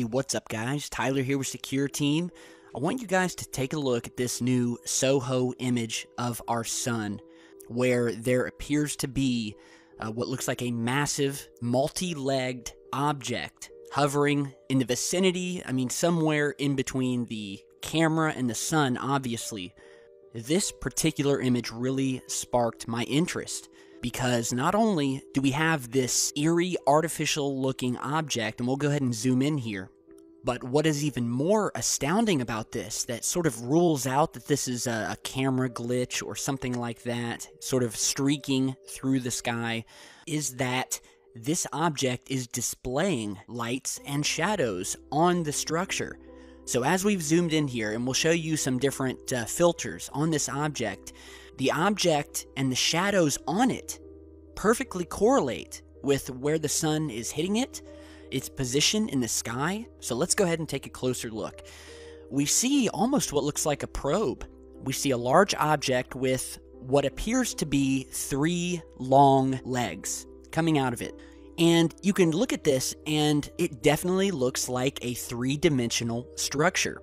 Hey, what's up guys? Tyler here with Secure Team. I want you guys to take a look at this new SOHO image of our sun, where there appears to be what looks like a massive, multi-legged object hovering in the vicinity, somewhere in between the camera and the sun, obviously. This particular image really sparked my interest, because not only do we have this eerie, artificial-looking object, and we'll go ahead and zoom in here, but what is even more astounding about this, that sort of rules out that this is a camera glitch or something like that, sort of streaking through the sky, is that this object is displaying lights and shadows on the structure. So as we've zoomed in here, and we'll show you some different filters on this object, the object and the shadows on it perfectly correlate with where the sun is hitting it, its position in the sky. So let's go ahead and take a closer look. We see almost what looks like a probe. We see a large object with what appears to be 3 long legs coming out of it. And you can look at this and it definitely looks like a 3-dimensional structure.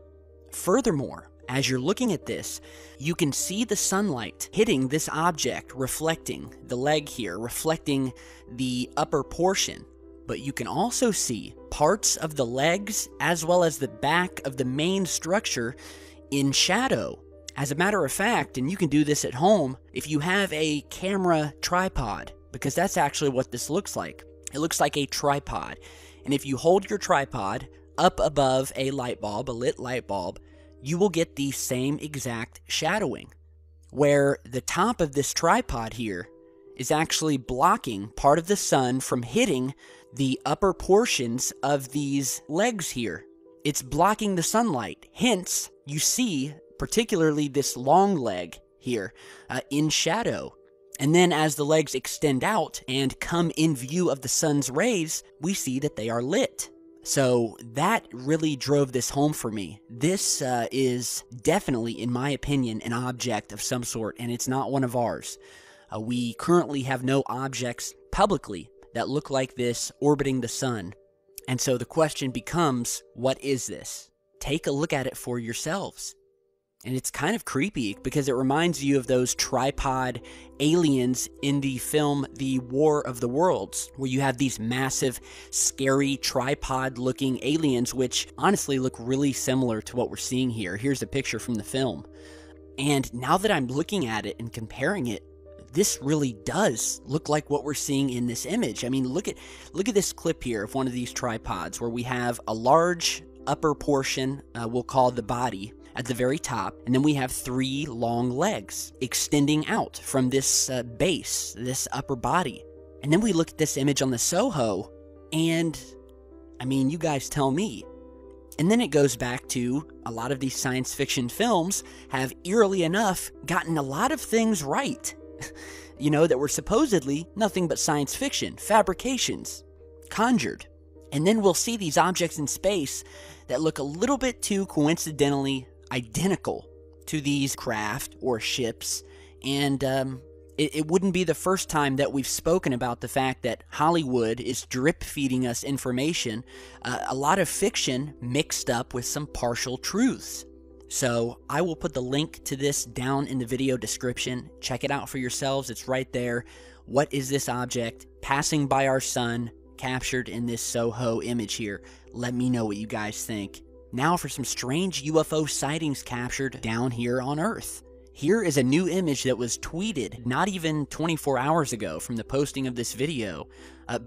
Furthermore, as you're looking at this, you can see the sunlight hitting this object, reflecting the leg here, reflecting the upper portion. But you can also see parts of the legs as well as the back of the main structure in shadow. As a matter of fact, and you can do this at home, if you have a camera tripod, because that's actually what this looks like. It looks like a tripod. And if you hold your tripod up above a light bulb, a lit light bulb, you will get the same exact shadowing, where the top of this tripod here is actually blocking part of the sun from hitting the upper portions of these legs here. It's blocking the sunlight. Hence, you see particularly this long leg here in shadow. And then as the legs extend out and come in view of the sun's rays, we see that they are lit. So that really drove this home for me. This is definitely, in my opinion, an object of some sort, and it's not one of ours. We currently have no objects publicly that look like this orbiting the sun. And so the question becomes, what is this? Take a look at it for yourselves. And it's kind of creepy because it reminds you of those tripod aliens in the film The War of the Worlds, where you have these massive, scary tripod-looking aliens, which honestly look really similar to what we're seeing here. Here's a picture from the film. And now that I'm looking at it and comparing it, this really does look like what we're seeing in this image. I mean, look at this clip here of one of these tripods where we have a large upper portion, we'll call the body, at the very top, and then we have 3 long legs extending out from this base, this upper body. And then we look at this image on the SOHO, and you guys tell me. And then it goes back to a lot of these science fiction films have, eerily enough, gotten a lot of things right. That were supposedly nothing but science fiction, fabrications, conjured. And then we'll see these objects in space that look a little bit too coincidentally identical to these craft or ships, and it wouldn't be the first time that we've spoken about the fact that Hollywood is drip feeding us information, a lot of fiction mixed up with some partial truths. So I will put the link to this down in the video description. Check it out for yourselves. It's right there. What is this object passing by our sun, captured in this SOHO image here? Let me know what you guys think. Now for some strange UFO sightings captured down here on Earth. Here is a new image that was tweeted not even 24 hours ago from the posting of this video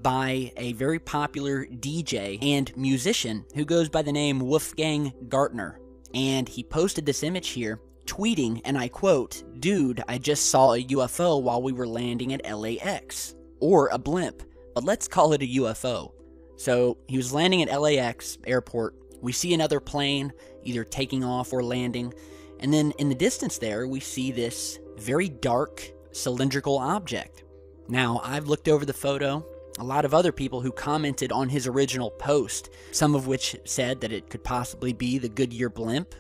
by a very popular DJ and musician who goes by the name Wolfgang Gartner. And he posted this image here, tweeting, and I quote, "Dude, I just saw a UFO while we were landing at LAX." Or a blimp, but let's call it a UFO. So he was landing at LAX airport. We see another plane either taking off or landing, and then in the distance there we see this very dark cylindrical object. Now, I've looked over the photo. A lot of other people who commented on his original post, some of which said that it could possibly be the Goodyear blimp,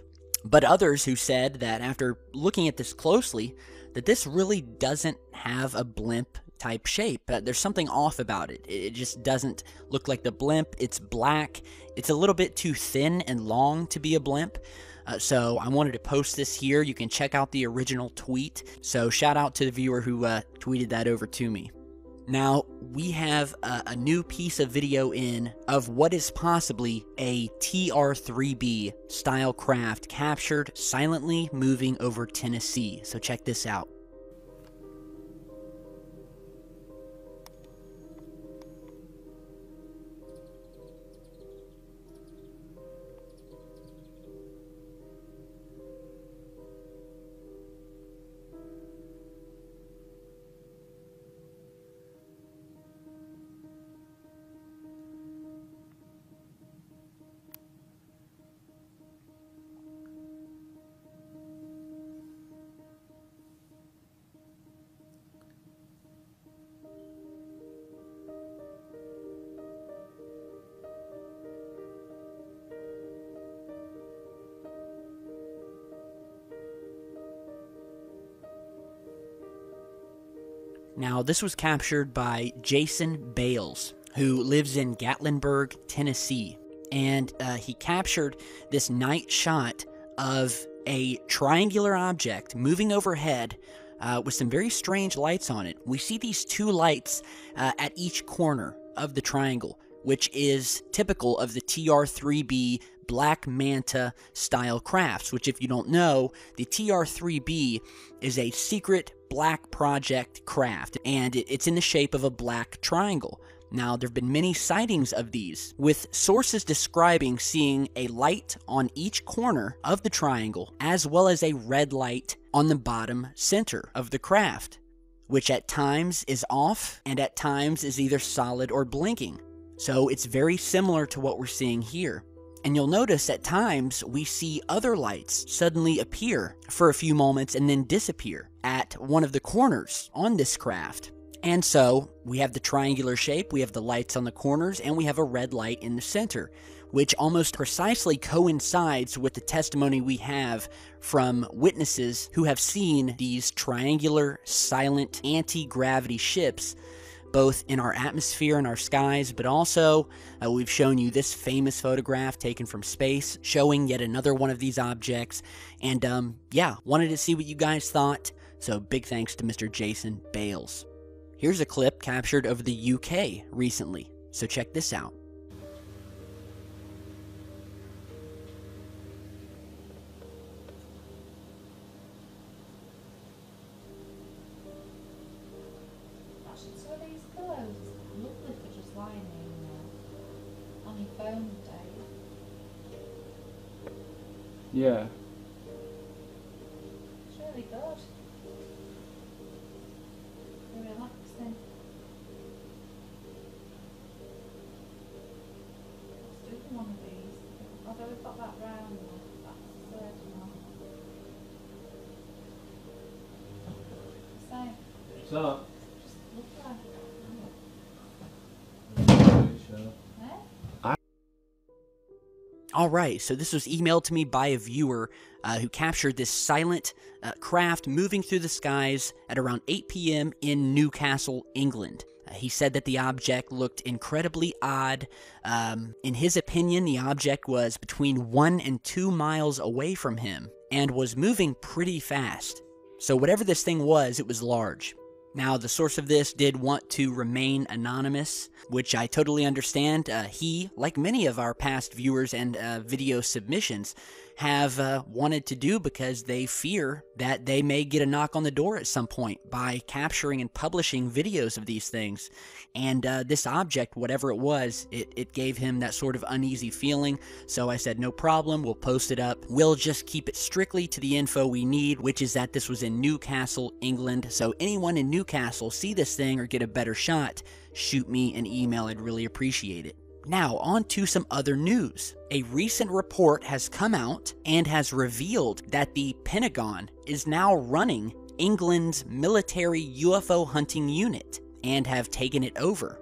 but others who said that after looking at this closely, that this really doesn't have a blimp type shape. There's something off about it. It just doesn't look like the blimp. It's black. It's a little bit too thin and long to be a blimp. So I wanted to post this here. You can check out the original tweet. So shout out to the viewer who tweeted that over to me. Now, we have a new piece of video in of what is possibly a TR-3B style craft captured silently moving over Tennessee. So check this out. Now, this was captured by Jason Bales, who lives in Gatlinburg, Tennessee. And he captured this night shot of a triangular object moving overhead with some very strange lights on it. We see these two lights at each corner of the triangle, which is typical of the TR-3B Black Manta style crafts, which, if you don't know, the TR-3B is a secret black project craft, and it's in the shape of a black triangle. Now, there have been many sightings of these, with sources describing seeing a light on each corner of the triangle, as well as a red light on the bottom center of the craft, which at times is off and at times is either solid or blinking. So it's very similar to what we're seeing here. And you'll notice at times we see other lights suddenly appear for a few moments and then disappear at one of the corners on this craft. And so we have the triangular shape, we have the lights on the corners, and we have a red light in the center, which almost precisely coincides with the testimony we have from witnesses who have seen these triangular, silent, anti-gravity ships both in our atmosphere and our skies, but also we've shown you this famous photograph taken from space showing yet another one of these objects. And yeah, wanted to see what you guys thought, so big thanks to Mr. Jason Bales. Here's a clip captured over the UK recently, so check this out. Yeah. It's really good. Very relaxing. Let's do one of these. Although we've got that round one, that's the third one. So, What's up? just look like it. Alright, so this was emailed to me by a viewer who captured this silent craft moving through the skies at around 8 p.m. in Newcastle, England. He said that the object looked incredibly odd. In his opinion, the object was between 1 and 2 miles away from him and was moving pretty fast. So whatever this thing was, it was large. Now, the source of this did want to remain anonymous, which I totally understand. He, like many of our past viewers and video submissions, have wanted to do because they fear that they may get a knock on the door at some point by capturing and publishing videos of these things. And this object, whatever it was, it gave him that sort of uneasy feeling. So I said, no problem, we'll post it up. We'll just keep it strictly to the info we need, which is that this was in Newcastle, England. So anyone in Newcastle see this thing or get a better shot, shoot me an email. I'd really appreciate it. Now, on to some other news. A recent report has come out and has revealed that the Pentagon is now running England's military UFO hunting unit and have taken it over.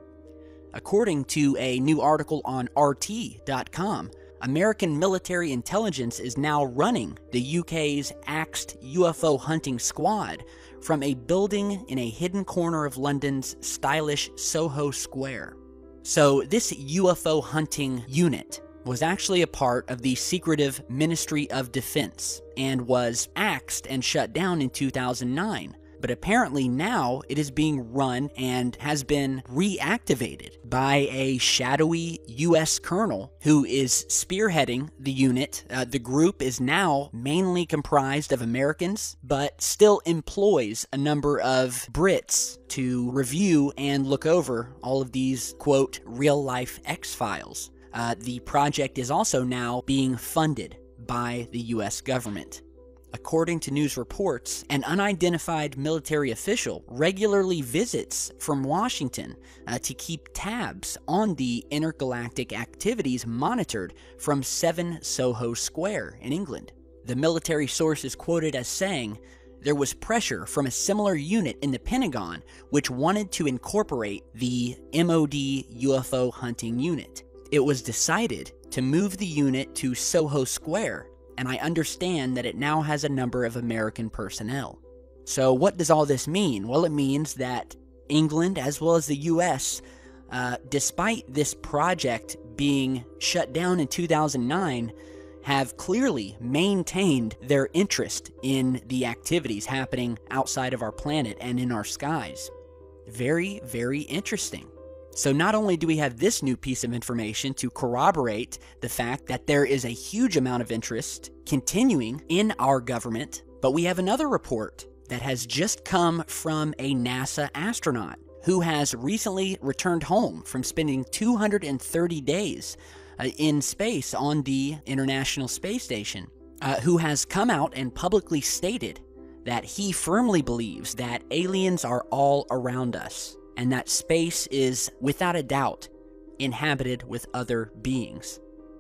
According to a new article on RT.com, American military intelligence is now running the UK's axed UFO hunting squad from a building in a hidden corner of London's stylish Soho Square. So this UFO hunting unit was actually a part of the secretive Ministry of Defense and was axed and shut down in 2009. But apparently now it is being run and has been reactivated by a shadowy U.S. colonel who is spearheading the unit. The group is now mainly comprised of Americans, but still employs a number of Brits to review and look over all of these, quote, real-life X-Files. The project is also now being funded by the U.S. government. According to news reports, an unidentified military official regularly visits from Washington to keep tabs on the intergalactic activities monitored from 7 Soho Square in England. The military source is quoted as saying, "There was pressure from a similar unit in the Pentagon which wanted to incorporate the MOD UFO hunting unit. It was decided to move the unit to Soho Square, and I understand that it now has a number of American personnel." So what does all this mean? Well, it means that England, as well as the U.S., despite this project being shut down in 2009, have clearly maintained their interest in the activities happening outside of our planet and in our skies. Very, very interesting. So not only do we have this new piece of information to corroborate the fact that there is a huge amount of interest continuing in our government, but we have another report that has just come from a NASA astronaut who has recently returned home from spending 230 days in space on the International Space Station, who has come out and publicly stated that he firmly believes that aliens are all around us, and that space is, without a doubt, inhabited with other beings.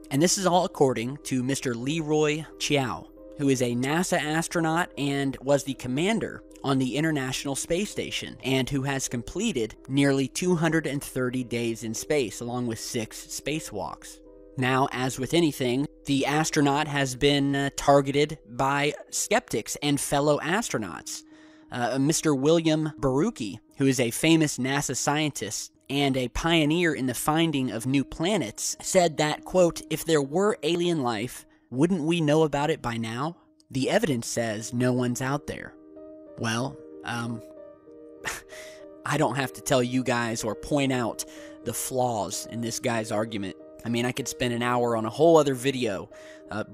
And this is all according to Mr. Leroy Chiao, who is a NASA astronaut and was the commander on the International Space Station, and who has completed nearly 230 days in space, along with 6 spacewalks. Now, as with anything, the astronaut has been targeted by skeptics and fellow astronauts. Mr. William Barucki, who is a famous NASA scientist and a pioneer in the finding of new planets, said that, quote, "If there were alien life, wouldn't we know about it by now? The evidence says no one's out there." Well, I don't have to tell you guys or point out the flaws in this guy's argument. I mean, I could spend an hour on a whole other video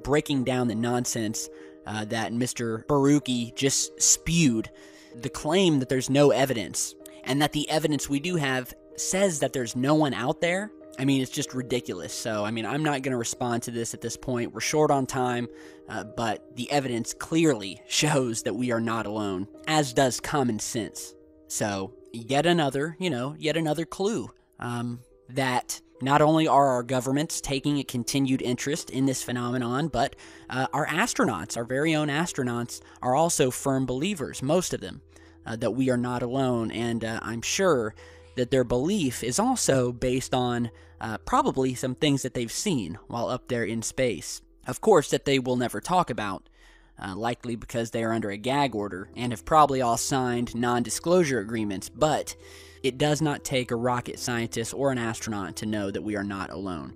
breaking down the nonsense that Mr. Barucki just spewed. The claim that there's no evidence, and that the evidence we do have says that there's no one out there, I mean, it's just ridiculous. So, I mean, I'm not going to respond to this at this point. We're short on time, but the evidence clearly shows that we are not alone, as does common sense. So, yet another clue that not only are our governments taking a continued interest in this phenomenon, but our astronauts, our very own astronauts, are also firm believers, most of them, that we are not alone. And I'm sure that their belief is also based on probably some things that they've seen while up there in space. Of course, that they will never talk about, likely because they are under a gag order and have probably all signed non-disclosure agreements, but it does not take a rocket scientist or an astronaut to know that we are not alone.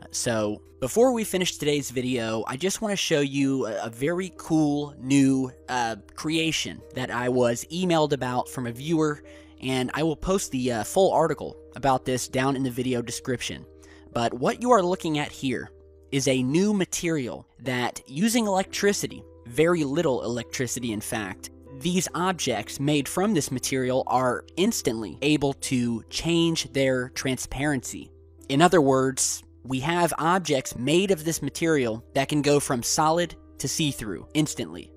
So, before we finish today's video, I just want to show you a very cool new creation that I was emailed about from a viewer, and I will post the full article about this down in the video description. But what you are looking at here is a new material that, using electricity, very little electricity in fact, these objects made from this material are instantly able to change their transparency. In other words, we have objects made of this material that can go from solid to see-through instantly.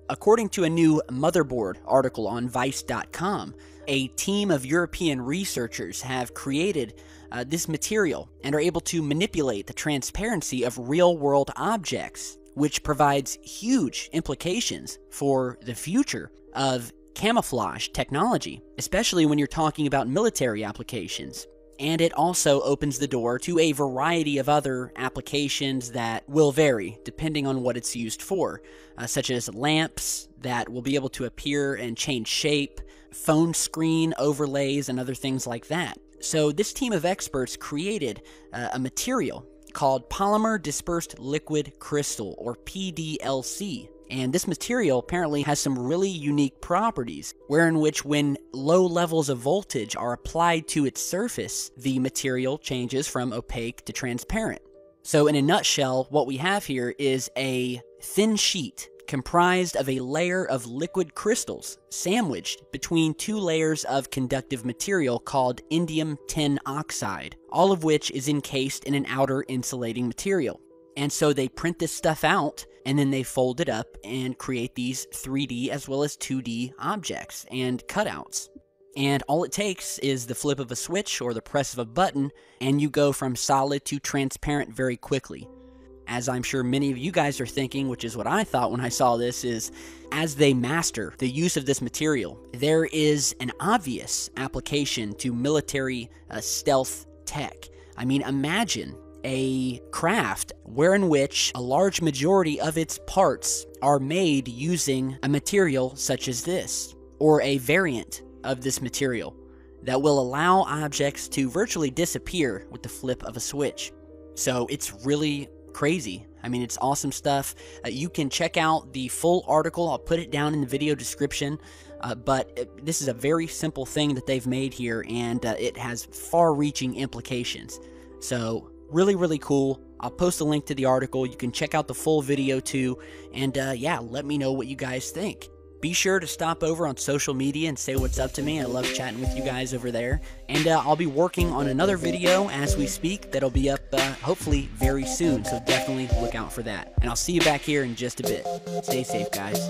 According to a new motherboard article on Vice.com, a team of European researchers have created this material and are able to manipulate the transparency of real-world objects, which provides huge implications for the future of camouflage technology, especially when you're talking about military applications. And it also opens the door to a variety of other applications that will vary depending on what it's used for, such as lamps that will be able to appear and change shape, phone screen overlays, and other things like that. So this team of experts created a material called polymer dispersed liquid crystal, or PDLC. And this material apparently has some really unique properties, wherein which when low levels of voltage are applied to its surface, the material changes from opaque to transparent. So in a nutshell, what we have here is a thin sheet comprised of a layer of liquid crystals sandwiched between two layers of conductive material called indium tin oxide, all of which is encased in an outer insulating material. And so they print this stuff out, and then they fold it up and create these 3D as well as 2D objects and cutouts. And all it takes is the flip of a switch or the press of a button, and you go from solid to transparent very quickly. As I'm sure many of you guys are thinking, which is what I thought when I saw this, is as they master the use of this material, there is an obvious application to military stealth tech. I mean, imagine a craft wherein which a large majority of its parts are made using a material such as this, or a variant of this material that will allow objects to virtually disappear with the flip of a switch. So it's really crazy. I mean, it's awesome stuff. You can check out the full article. I'll put it down in the video description. But this is a very simple thing that they've made here, and it has far-reaching implications. So really, really cool. I'll post a link to the article. You can check out the full video too. And yeah, let me know what you guys think. Be sure to stop over on social media and say what's up to me. I love chatting with you guys over there. And I'll be working on another video as we speak that'll be up hopefully very soon. So definitely look out for that. And I'll see you back here in just a bit. Stay safe, guys.